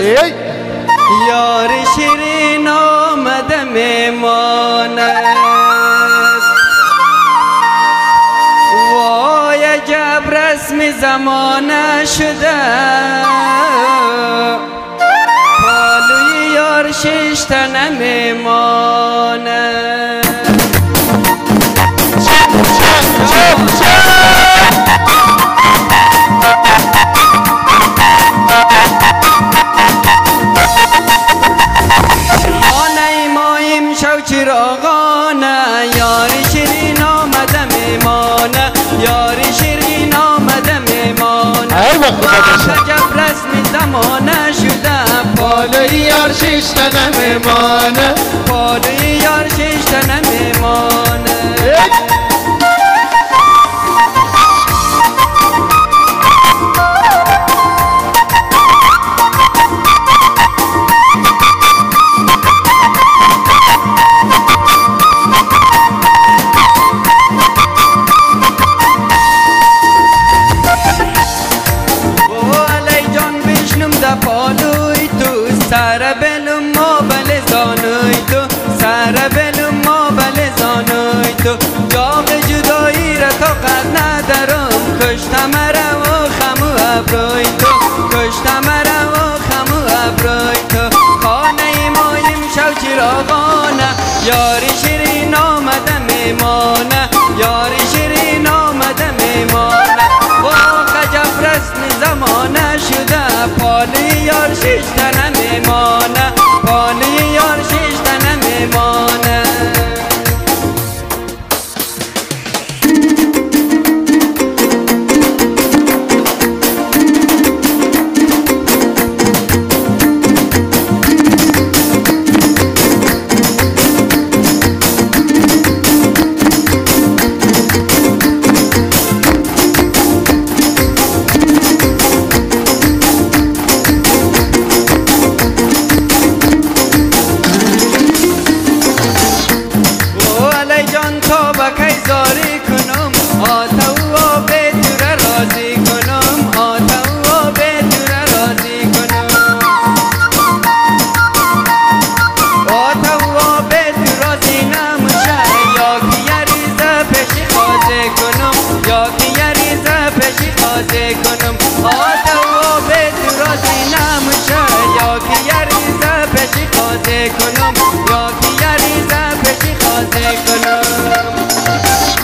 یار شیرین آمده میماند وای عجب رسم زمانه شده پالوی یار شش تنه میماند چراغانه یاری شیرین آمده میمانه یاری شیرین آمده میمانه عجب رسم زمانه شده پالوی یار شش تنه میمانه پالوی یار شش تنه میمانه پالوی تو سر بلم ما بل زانوی تو سر بلم ما بل زانوی تو جام جدایی را تا قد ندارم کشتم مرا و خمو ابروی تو کشتم مرا و خمو ابروی تو خانه مایم شو چراغانه یاری شیرین آمده میمانه یاری شیرین آمده میمانه و خجب رسم زمانه شده پالی یار شش تنه میمانه پالی یار شش تنه میمانه زاری کنم آتا و به دور راضی کنم آتا و به دور راضی کنم آتا و به دور راضی نموشه یا که یریزه پیشی خوازه کنم یا که یریزه پیشی خوازه کنم آتا و به دور راضی نموشه یا که یریزه پیشی خوازه کنم یا که یریزه پیشی خوازه کنم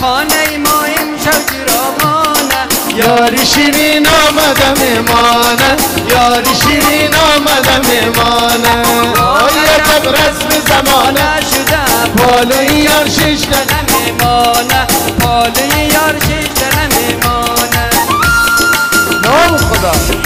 خانه مایم شو چراغانه یاری شیرین آمده میمانه یاری شیرین آمده میمانه آی عجب رسم زمانه شده پالوی یار شش تنه میمانه پالوی یار شش تنه میمانه نام خدا